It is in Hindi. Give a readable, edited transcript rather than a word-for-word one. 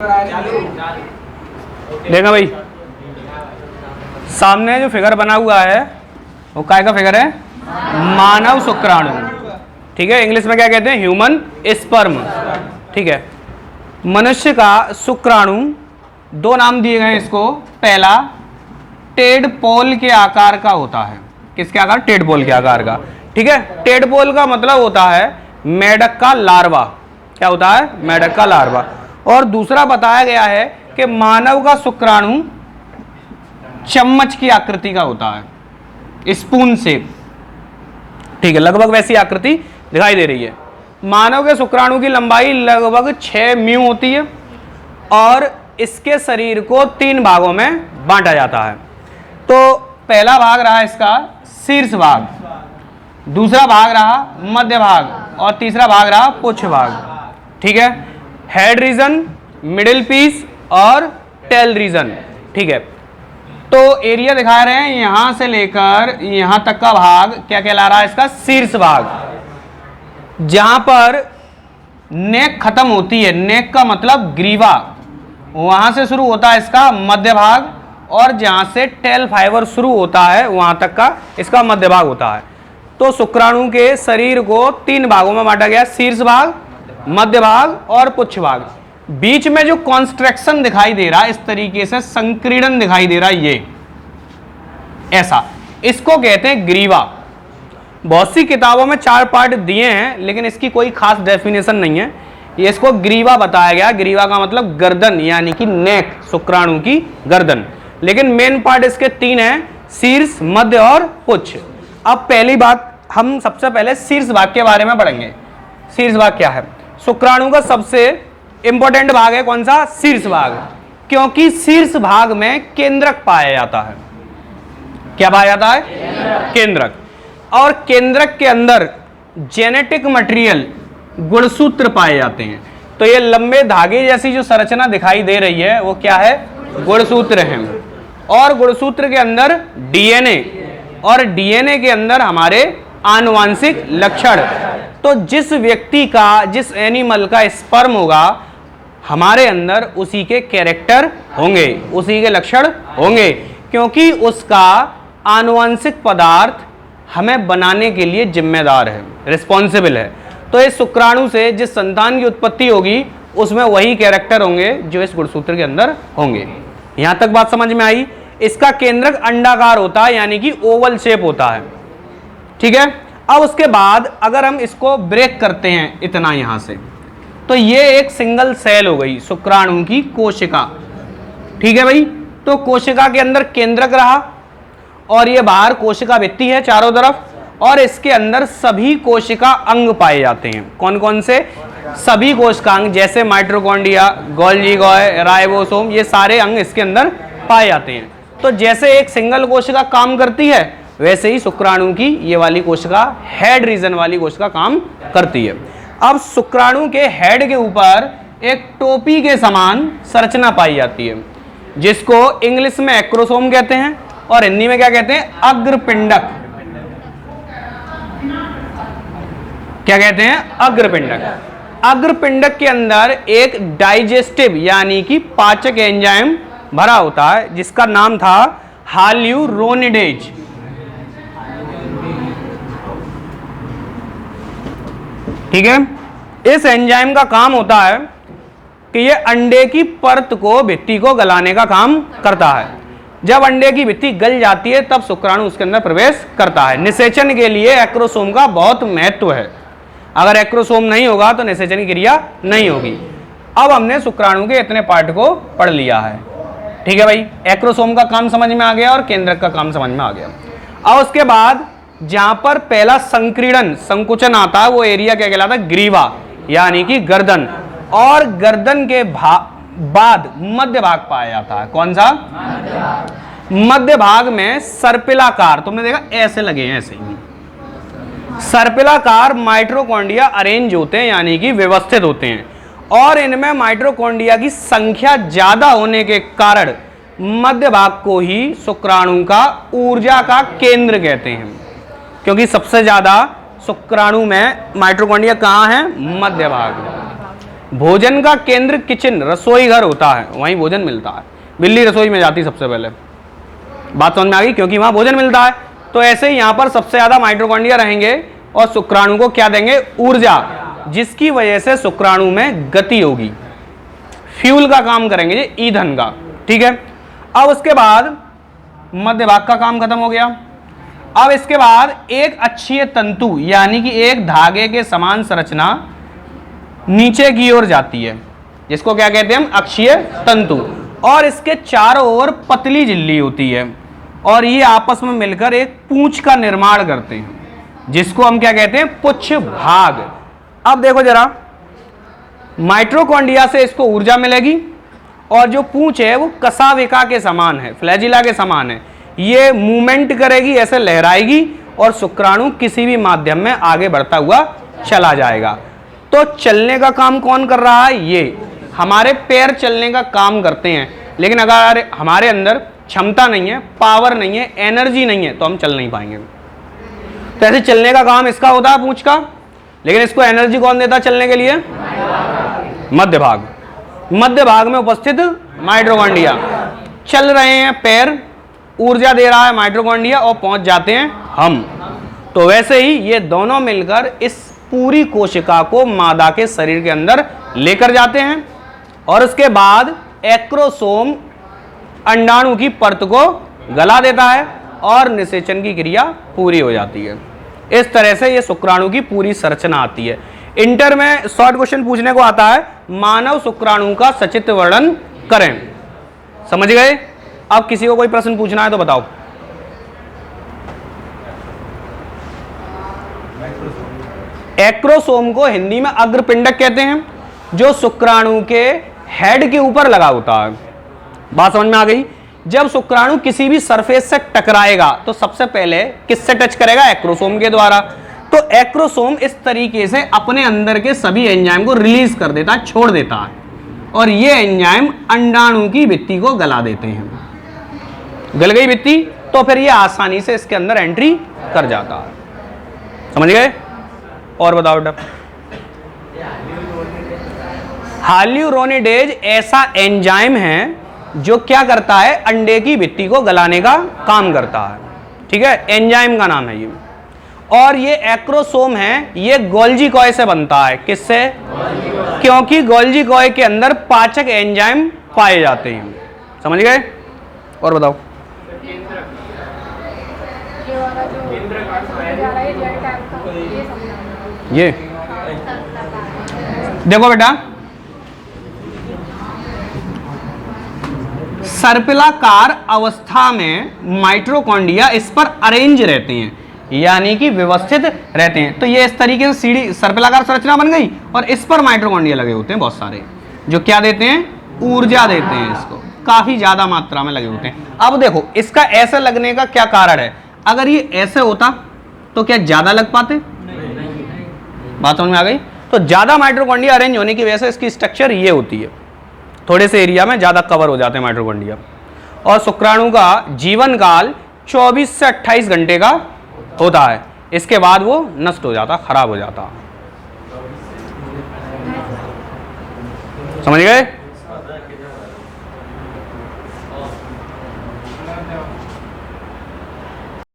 देखा भाई, सामने जो फिगर बना हुआ है वो काय का फिगर है? मानव शुक्राणु। ठीक है, इंग्लिश में क्या कहते हैं? Human sperm. ठीक है, मनुष्य का शुक्राणु दो नाम दिए गए हैं इसको। पहला टेडपोल के आकार का होता है। किसके आकार? टेडपोल के आकार का। ठीक है, टेडपोल का मतलब होता है मेढक का लार्वा। क्या होता है? मेढक का लार्वा। और दूसरा बताया गया है कि मानव का शुक्राणु चम्मच की आकृति का होता है, स्पून शेप। ठीक है, लगभग वैसी आकृति दिखाई दे रही है। मानव के शुक्राणु की लंबाई लगभग 6 म्यू होती है और इसके शरीर को 3 भागों में बांटा जाता है। तो पहला भाग रहा इसका शीर्ष भाग, दूसरा भाग रहा मध्य भाग और तीसरा भाग रहा पुच्छ भाग। ठीक है, हेड रीजन, मिडिल पीस और टेल रीजन। ठीक है, तो एरिया दिखा रहे हैं यहां से लेकर यहां तक का भाग क्या कहला रहा है? इसका शीर्ष भाग। जहां पर नेक खत्म होती है, नेक का मतलब ग्रीवा, वहां से शुरू होता है इसका मध्य भाग, और जहां से टेल फाइबर शुरू होता है वहां तक का इसका मध्य भाग होता है। तो शुक्राणु के शरीर को 3 भागों में बांटा गया, शीर्ष भाग, मध्य भाग और पुच्छ भाग। बीच में जो कॉन्स्ट्रक्शन दिखाई दे रहा है, इस तरीके से संकीर्णन दिखाई दे रहा है, ये ऐसा, इसको कहते हैं ग्रीवा। बहुत सी किताबों में 4 पार्ट दिए हैं, लेकिन इसकी कोई खास डेफिनेशन नहीं है। ये इसको ग्रीवा बताया गया। ग्रीवा का मतलब गर्दन, यानी कि नेक, शुक्राणु की गर्दन। लेकिन मेन पार्ट इसके 3 हैं, शीर्ष, मध्य और पुच्छ। अब पहली बात, हम सबसे पहले शीर्ष भाग के बारे में पढ़ेंगे। शीर्ष भाग क्या है? शुक्राणु का सबसे इंपॉर्टेंट भाग है कौन सा? शीर्ष भाग, क्योंकि शीर्ष भाग में केंद्रक पाया जाता है। क्या पाया जाता है? केंद्रक। और केंद्रक के अंदर जेनेटिक मटेरियल, गुणसूत्र पाए जाते हैं। तो ये लंबे धागे जैसी जो संरचना दिखाई दे रही है वो क्या है? गुणसूत्र है। और गुणसूत्र के अंदर डीएनए, और डीएनए के अंदर हमारे आनुवांशिक लक्षण। तो जिस व्यक्ति का, जिस एनिमल का स्पर्म होगा, हमारे अंदर उसी के कैरेक्टर होंगे, उसी के लक्षण होंगे, क्योंकि उसका आनुवांशिक पदार्थ हमें बनाने के लिए जिम्मेदार है, रिस्पॉन्सिबल है। तो इस शुक्राणु से जिस संतान की उत्पत्ति होगी उसमें वही कैरेक्टर होंगे जो इस गुणसूत्र के अंदर होंगे। यहां तक बात समझ में आई? इसका केंद्रक अंडाकार होता है, यानी कि ओवल शेप होता है। ठीक है, अब उसके बाद अगर हम इसको ब्रेक करते हैं इतना यहां से, तो ये एक सिंगल सेल हो गई शुक्राणु की कोशिका। ठीक है भाई, तो कोशिका के अंदर केंद्रक रहा और ये बाहर कोशिका भित्ति है चारों तरफ, और इसके अंदर सभी कोशिका अंग पाए जाते हैं। कौन कौन से? सभी कोशिकांग, जैसे माइटोकॉन्ड्रिया, गोल्गी गॉय, राइबोसोम, ये सारे अंग इसके अंदर पाए जाते हैं। तो जैसे एक सिंगल कोशिका काम करती है, वैसे ही शुक्राणु की ये वाली कोशिका, हेड रीजन वाली कोशिका काम करती है। अब शुक्राणु के हेड के ऊपर एक टोपी के समान संरचना पाई जाती है, जिसको इंग्लिश में एक्रोसोम कहते हैं और हिंदी में क्या कहते हैं? अग्रपिंडक। क्या कहते हैं? अग्रपिंडक। अग्रपिंडक के अंदर एक डाइजेस्टिव, यानी कि पाचक एंजाइम भरा होता है, जिसका नाम था हाल्यूरोनिडेज। ठीक है, इस एंजाइम का काम होता है कि ये अंडे की परत को, भित्ति को गलाने का काम करता है। जब अंडे की भित्ति गल जाती है तब शुक्राणु उसके अंदर प्रवेश करता है। निषेचन के लिए एक्रोसोम का बहुत महत्व है। अगर एक्रोसोम नहीं होगा तो निषेचन की क्रिया नहीं होगी। अब हमने शुक्राणु के इतने पार्ट को पढ़ लिया है। ठीक है भाई, एक्रोसोम का काम समझ में आ गया और केंद्रक का काम समझ में आ गया। अब उसके बाद जहां पर पहला संकीर्णन, संकुचन आता है, वो एरिया क्या कहलाता है? ग्रीवा, यानी कि गर्दन। और गर्दन के बाद मध्य भाग पाया जाता है। कौन सा? मध्य भाग में सर्पिलाकार, तुमने देखा ऐसे लगे हैं, ऐसे ही सर्पिलाकार माइटोकॉन्ड्रिया अरेंज होते हैं, यानी कि व्यवस्थित होते हैं। और इनमें माइटोकॉन्ड्रिया की संख्या ज्यादा होने के कारण मध्य भाग को ही शुक्राणु का ऊर्जा का केंद्र कहते हैं, क्योंकि सबसे ज्यादा शुक्राणु में माइटोकॉन्ड्रिया कहाँ है? मध्य भाग में। भोजन का केंद्र किचन रसोई घर होता है, वहीं भोजन मिलता है। बिल्ली रसोई में जाती सबसे पहले, बात समझ में आ गई, क्योंकि वहां भोजन मिलता है। तो ऐसे ही यहां पर सबसे ज्यादा माइटोकॉन्ड्रिया रहेंगे और शुक्राणु को क्या देंगे, ऊर्जा, जिसकी वजह से शुक्राणु में गति होगी, फ्यूल का काम करेंगे ये, ईंधन का। ठीक है, अब उसके बाद मध्य भाग का काम खत्म हो गया। अब इसके बाद एक अक्षीय तंतु यानी कि एक धागे के समान संरचना नीचे की ओर जाती है, जिसको क्या कहते हैं हम, अक्षीय तंतु, और इसके चारों ओर पतली झिल्ली होती है और ये आपस में मिलकर एक पूंछ का निर्माण करते हैं, जिसको हम क्या कहते हैं, पुच्छ भाग। अब देखो जरा, माइटोकॉन्ड्रिया से इसको ऊर्जा मिलेगी और जो पूंछ है वो कशाविका के समान है, फ्लैजिला के समान है, ये मूवमेंट करेगी, ऐसे लहराएगी और शुक्राणु किसी भी माध्यम में आगे बढ़ता हुआ चला जाएगा। तो चलने का काम कौन कर रहा है, ये हमारे पैर चलने का काम करते हैं, लेकिन अगर हमारे अंदर क्षमता नहीं है, पावर नहीं है, एनर्जी नहीं है, तो हम चल नहीं पाएंगे। तो ऐसे चलने का काम इसका होता है, पूंछ का, लेकिन इसको एनर्जी कौन देता है चलने के लिए, मध्य भाग। मध्य भाग में उपस्थित माइटोकॉन्ड्रिया, चल रहे हैं पैर, ऊर्जा दे रहा है माइटोकॉन्ड्रिया और पहुंच जाते हैं हम। तो वैसे ही ये दोनों मिलकर इस पूरी कोशिका को मादा के शरीर के अंदर लेकर जाते हैं और उसके बाद एक्रोसोम अंडाणु की परत को गला देता है और निषेचन की क्रिया पूरी हो जाती है। इस तरह से ये शुक्राणु की पूरी संरचना आती है। इंटर में शॉर्ट क्वेश्चन पूछने को आता है, मानव शुक्राणु का सचित्र वर्णन करें। समझ गए? अब किसी को कोई प्रश्न पूछना है तो बताओ। एक्रोसोम को हिंदी में अग्रपिंडक कहते हैं, जो शुक्राणु के हेड के ऊपर लगा होता है। बात समझ में आ गई? जब शुक्राणु किसी भी सरफेस से टकराएगा तो सबसे पहले किससे टच करेगा? एक्रोसोम के द्वारा। तो एक्रोसोम इस तरीके से अपने अंदर के सभी एंजाइम को रिलीज कर देता है, छोड़ देता है, और ये एंजाइम अंडाणु की भित्ति को गला देते हैं। गल गई भित्ति तो फिर ये आसानी से इसके अंदर एंट्री कर जाता है। समझ गए? और बताओ बेटा। हाल्यूरोनिडेज ऐसा एंजाइम है जो क्या करता है, अंडे की भित्ति को गलाने का काम करता है। ठीक है, एंजाइम का नाम है ये। और ये एक्रोसोम है, ये गोल्जी कॉय से बनता है। किससे? क्योंकि गोल्जी कॉय के अंदर पाचक एंजाइम पाए जाते हैं। समझ गए? और बताओ। ये देखो बेटा, सर्पिलाकार अवस्था में माइटोकॉन्ड्रिया इस पर अरेंज रहते हैं, यानी कि व्यवस्थित रहते हैं। तो ये इस तरीके से सीढ़ी सर्पिलाकार संरचना बन गई और इस पर माइटोकॉन्ड्रिया लगे होते हैं बहुत सारे, जो क्या देते हैं? ऊर्जा देते हैं। इसको काफी ज्यादा मात्रा में लगे होते हैं। अब देखो, इसका ऐसे लगने का क्या कारण है? अगर ये ऐसे होता तो क्या ज्यादा लग पाते? बात समझ में आ गई? तो ज्यादा माइटोकॉन्ड्रिया अरेंज होने की वजह से इसकी स्ट्रक्चर ये होती है, थोड़े से एरिया में ज्यादा कवर हो जाते हैं माइटोकॉन्ड्रिया। और शुक्राणु का जीवन काल 24 से 28 घंटे का होता है, इसके बाद वो नष्ट हो जाता, खराब हो जाता। समझ गए?